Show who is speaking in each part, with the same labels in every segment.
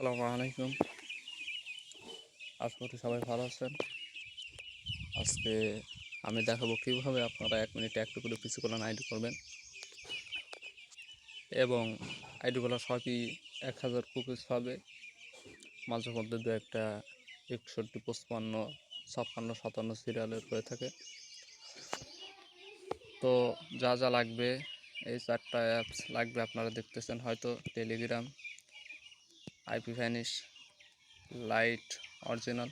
Speaker 1: আসসালামু আলাইকুম। আশা করি সবাই ভালো আছেন। আজকে আমি দেখাবো কীভাবে আপনারা 1 মিনিটে একটু করে পিসি কল্যাণ আইডি করবেন এবং আইডিগুলো সবই 1000 কুকিজ হবে। মাঝে মধ্যে দু একটা 61, 55, 56, 57 সিরিয়ালের হয়ে থাকে। তো যা যা লাগবে এই 4টা অ্যাপস লাগবে। আপনারা দেখতেছেন হয়তো Telegram, IP vanish, light original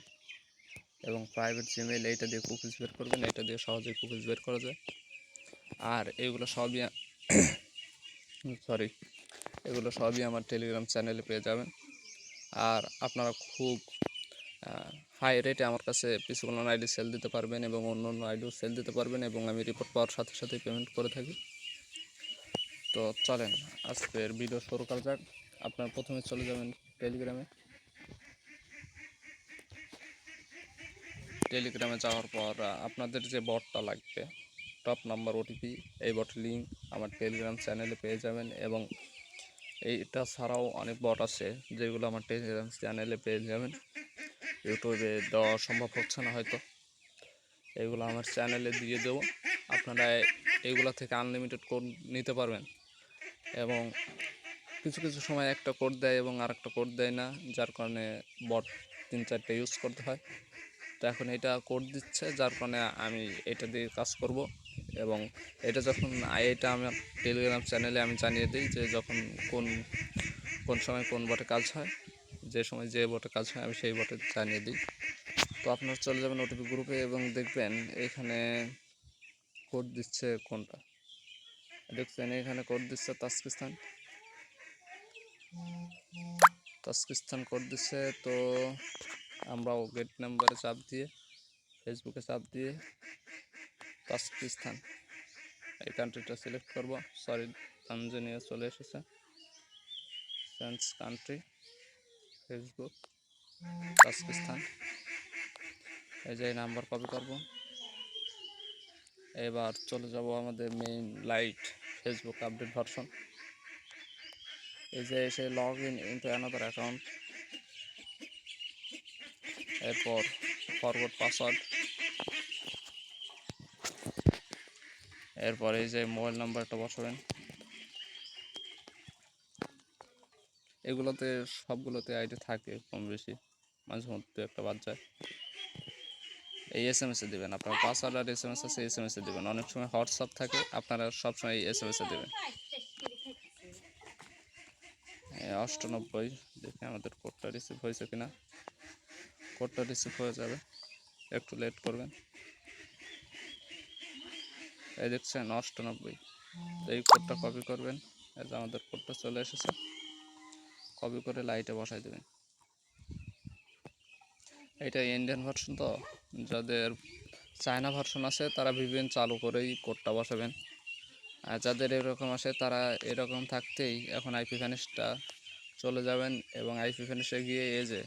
Speaker 1: এবং প্রাইভেট জিমেইল। এইটা দিয়ে কুকিজ বের করবেন, এটা দিয়ে সহজেই কুকিজ বের করা যায়। আর এগুলো সবই আমার টেলিগ্রাম চ্যানেলে পেয়ে যাবেন। আর আপনারা খুব হাই রেটে আমার কাছে পিসি কল্যাণ আইডি সেল দিতে পারবেন এবং অন্য অন্য আইডিও সেল দিতে পারবেন এবং আমি রিপোর্ট পাওয়ার সাথে সাথে পেমেন্ট করে থাকি। তো চলেন আজকের ভিডিও শুরু করা যাক। আপনারা প্রথমে চলে যাবেন টেলিগ্রামে যাওয়ার পর আপনাদের যে বটটা লাগবে, টপ নাম্বার ওটিপি, এই বটের লিঙ্ক আমার টেলিগ্রাম চ্যানেলে পেয়ে যাবেন। এবং এইটা ছাড়াও অনেক বট আছে যেগুলো আমার টেলিগ্রাম চ্যানেলে পেয়ে যাবেন। ইউটিউবে দেওয়া সম্ভব হচ্ছে না হয়তো, এইগুলো আমার চ্যানেলে দিয়ে দেবো। আপনারা এইগুলো থেকে আনলিমিটেড কোড নিতে পারবেন এবং কিছু কিছু সময় একটা কোড দেয় এবং আরেকটা কোড দেয় না, যার কারণে বট 3-4টা ইউজ করতে হয়। তো এখন এটা কোড দিচ্ছে, যার কারণে আমি এটা দিয়ে কাজ করব। এবং এটা আমার টেলিগ্রাম চ্যানেলে আমি জানিয়ে দিই যে যখন কোন সময় কোন বটে কাজ হয়, যে সময় যে বটে কাজ হয় আমি সেই বটে জানিয়ে দিই। তো আপনারা চলে যাবেন ওটিপি গ্রুপে এবং দেখবেন এখানে কোড দিচ্ছে কোনটা, দেখছেন এখানে কোড দিচ্ছে তাজকিস্তান কোড দিচ্ছে। তো আমরাও গেট নাম্বারে চাপ দিয়ে, ফেসবুকে চাপ দিয়ে তাজকিস্তান এই কান্ট্রিটা সিলেক্ট করব। সরি, তানজানিয়া চলে এসেছে। Change country, Facebook, Tajikistan. এই যে নাম্বার কপি করব। এবার চলে যাব আমাদের main lite Facebook update version. এই যে এসে log in into another account, এরপর ফরওয়ার্ড পাসওয়ার্ড, এরপর এই যে মোবাইল নাম্বারটা বসাবেন। এগুলোতে সবগুলোতে আইডি থাকে কম বেশি, মাঝে মধ্যে একটা বাদ যায়। এই SMS-এ দেবেন, আপনার পাসওয়ার্ড আর SMS আছে, SMS-এ দেবেন। অনেক সময় হোয়াটসঅ্যাপ থাকে, আপনারা সবসময় এই SMS-এ দেবেন। 98, দেখে আমাদের কোডটা রিসিভ হয়েছে কিনা। কোডটা রিসিভ হয়ে যাবে, একটু লেট করবেন। এই দেখছেন 98, এই কোডটা কপি করবেন। এই যে আমাদের কোডটা চলে এসেছে, কপি করে লাইটে বসাই দেবেন। এটা ইন্ডিয়ান ভার্সন, তো যাদের চায়না ভার্সন আছে তারা VPN চালু করেই কোডটা বসাবেন। আর যাদের এরকম আসে তারা এরকম থাকতেই এখন আইপি ভ্যানিশটা চলে যাবেন এবং আইপি ভ্যানিশে গিয়ে এই যে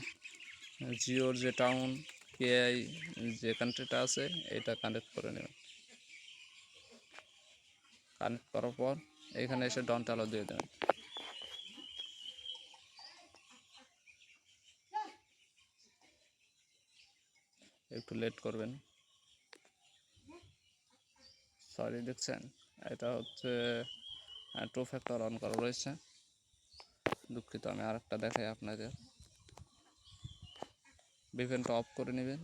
Speaker 1: জিওর যে টাউন KI যে কান্ট্রিটা আছে এটা কানেক্ট করে নেবেন। কানেক্ট করার পর এখানে এসে ডন্ট অ্যালাউ দিয়ে দেবেন। একটু লেট করবেন। সরি, দেখছেন এটা হচ্ছে 2 ফ্যাক্টর অন করা রয়েছে। দুঃখিত, আমি আরেকটা দেখাই আপনাদের। VPNটা অফ করে নেবেন,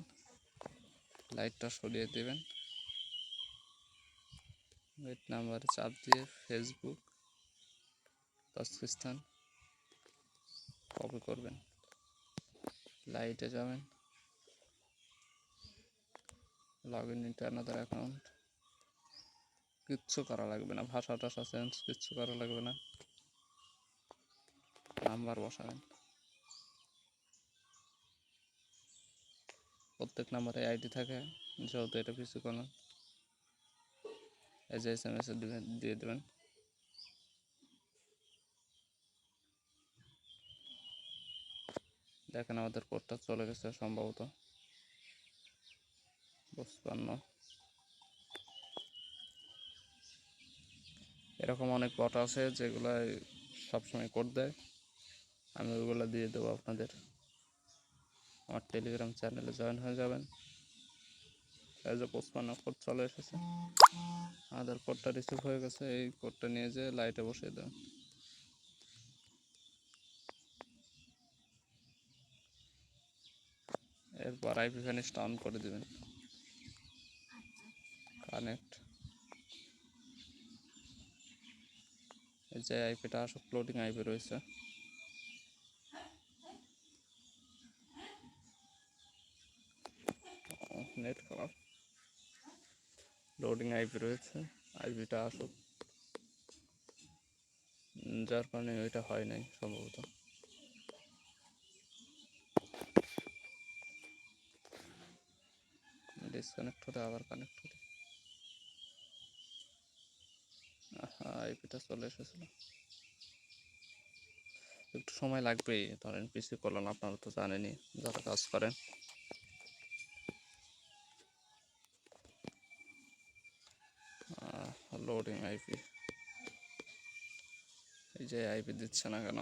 Speaker 1: লাইটটা সরিয়ে দেবেন, গেট নাম্বারে চাপ দিয়ে ফেসবুক তাজকিস্তান কপি করবেন, লাইটে যাবেন, log in into another account. কিচ্ছু করা লাগবে না, ভাষা টাষা চেঞ্জ কিচ্ছু করা লাগবে না। নাম্বার বসাবেন, প্রত্যেক নাম্বারে আইডি থাকে, যেহেতু এটা পিসি কল্যাণ। এই যে SMS-এ দিয়ে দেবেন। দেখেন আমাদের কোডটা চলে গেছে সম্ভবত 55। এরকম অনেক বট আছে যেগুলো সবসময় কোড দেয়, আমি ওইগুলো দিয়ে দেবো আপনাদের। আমার টেলিগ্রাম চ্যানেলে জয়েন হয়ে যাবেন। এই যে 55 কোড চলে এসেছে, আধার কোডটা রিসিভ হয়ে গেছে। এই কোডটা নিয়ে যেয়ে লাইটে বসিয়ে দেবেন। এরপর আইপি ভ্যানিশটা অন করে দেবেন। কানেক্ট। এই যে আইপিটা সব ফ্লোটিং আইপি রয়েছে, নেট খারাপ, লোডিং আইপি রয়েছে। আইপিটা আসুক, যার কারণে ওইটা হয় নাই সম্ভবত। ডিসকানেক্ট হতে আবার কানেক্ট হতে আইপিটা চলে এসেছিল। একটু সময় লাগবেই, ধরেন পিসি করলেন, আপনারা তো জানেনই যারা কাজ করেন। লোডিং আইপি, এই যে আইপি দিচ্ছে না কেন?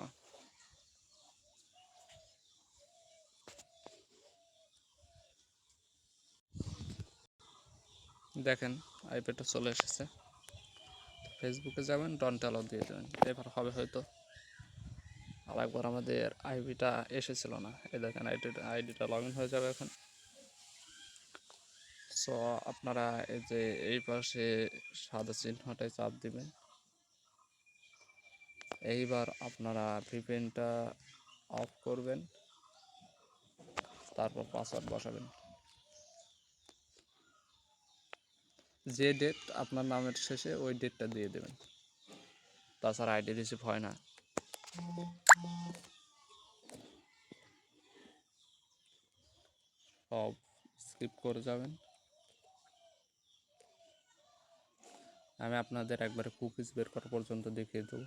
Speaker 1: দেখেন আইপিটা চলে এসেছে। ফেসবুকে যাবেন, ডন্ট অ্যালাউ দিয়ে দেবেন, এবার হবে হয়তো। আর একবার আমাদের আইপিটা এসেছিল না, এই দেখেন আইডিটা লগ ইন হয়ে যাবে এখন। সো আপনারা এই যে এই পাশে সাদা চিহ্নটায় চাপ দিবেন। এইবার আপনারা ভিপিএনটা অফ করবেন, তারপর পাসওয়ার্ড বসাবেন। যে ডেট আপনার নামের শেষে ওই ডেটটা দিয়ে দেবেন, তাছাড়া আইডি রিসিভ হয় না। সব স্কিপ করে যাবেন। আমি আপনাদের একবারে কুকিজ বের করা পর্যন্ত দেখিয়ে দেবো।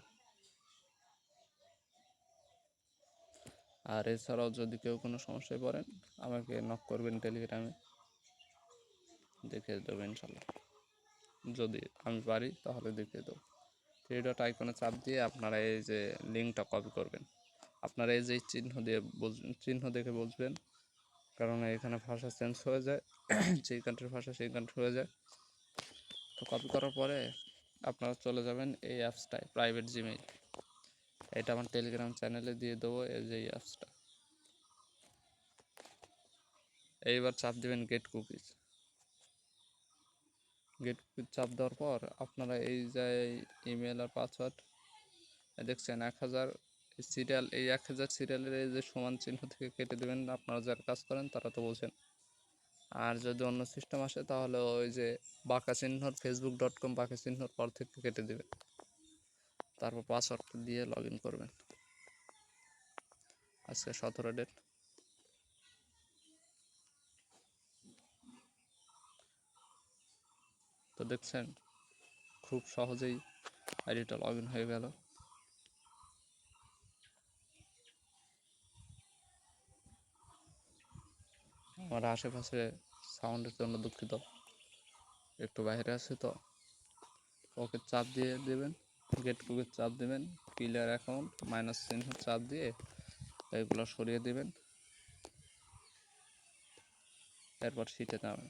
Speaker 1: আর এছাড়াও যদি কেউ কোনো সমস্যায় পড়েন, আমাকে নক করবেন টেলিগ্রামে, দেখিয়ে দেবো ইনশাল্লাহ। যদি আমি পারি তাহলে দেখিয়ে দেবো। থ্রি ডট আইকনে চাপ দিয়ে আপনারা এই যে লিঙ্কটা কপি করবেন। আপনারা এই যে চিহ্ন দেখে বুঝবেন, কারণ এখানে ভাষা চেঞ্জ হয়ে যায়, যেই কান্ট্রির ভাষা সেই কান্ট্রি হয়ে যায়। তো কপি করার পরে আপনারা চলে যাবেন এই অ্যাপসটায়, প্রাইভেট জিমেইল। এটা আমার টেলিগ্রাম চ্যানেলে দিয়ে দেবো, এই যে এই অ্যাপসটা। এইবার চাপ দেবেন গেট কুকিজ। গেট কুকিজ চাপ দেওয়ার পর আপনারা এই যে ইমেল আর পাসওয়ার্ড দেখছেন 1000 সিরিয়াল, এই 1000 সিরিয়ালের এই যে সমান চিহ্ন থেকে কেটে দেবেন। আপনারা যারা কাজ করেন তারা তো বলছেন। আর যদি অন্য সিস্টেম আসে তাহলে ওই যে বাঁকা চিহ্নর facebook.com বাঁকা চিহ্নর পর থেকে কেটে দেবেন, তারপর পাসওয়ার্ডটা দিয়ে লগ ইন করবেন। আজকে 17 ডেট। তো দেখছেন খুব সহজেই আইডিটা লগ ইন হয়ে গেল। আমার আশেপাশে সাউন্ডের জন্য দুঃখিত, একটু বাইরে আছে তো। ওকে চাপ দিয়ে দেবেন, গেট কুকিজ চাপ দেবেন, ক্লিয়ার অ্যাকাউন্ট মাইনাস চিহ্ন চাপ দিয়ে এগুলো সরিয়ে দেবেন। এরপর শিটে যাবেন,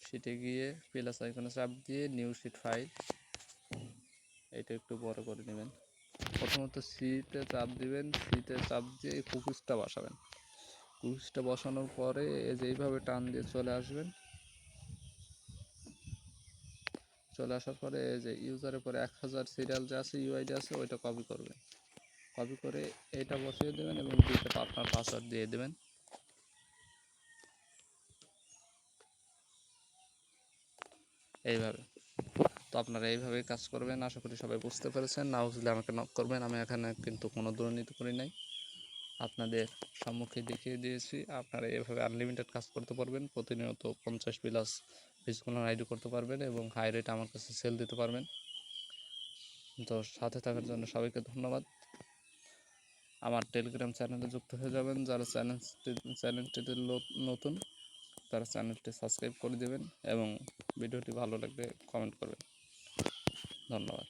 Speaker 1: শিটে গিয়ে প্লাস আইকনে চাপ দিয়ে নিউ শিট ফাইল, এটা একটু বড় করে নেবেন। প্রথমত সিতে চাপ দিবেন, সিতে চাপ দিয়ে এই কুকিজটা বসাবেন। কুকিজটা বসানোর পরে এই যে এইভাবে টান দিয়ে চলে আসবেন। চলে আসার পরে এই যে ইউজারের পরে 1000 সিরিয়াল যে আছে, ইউআইডি আছে, ওইটা কপি করবেন। কপি করে এইটা বসিয়ে দেবেন এবং দিতে আপনার পাসওয়ার্ড দিয়ে দেবেন। এইভাবে। তো আপনারা এইভাবেই কাজ করবেন। আশা করি সবাই বুঝতে পেরেছেন। না বুঝলে আমাকে নক করবেন, আমি এখানে কিন্তু কোনো দুর্নীতি করি নাই, আপনাদের সম্মুখে দেখিয়ে দিয়েছি। আপনারা এভাবে আনলিমিটেড কাজ করতে পারবেন, প্রতিনিয়ত 50 প্লাস ফিজিক্যাল আইডি করতে পারবেন এবং হাই রেট আমার কাছে সেল দিতে পারবেন। তো সাথে থাকার জন্য সবাইকে ধন্যবাদ। আমার টেলিগ্রাম চ্যানেলে যুক্ত হয়ে যাবেন। যারা চ্যানেলটিতে নতুন তারা চ্যানেলটি সাবস্ক্রাইব করে দেবেন এবং ভিডিওটি ভালো লাগলে কমেন্ট করবেন। ধন্যবাদ।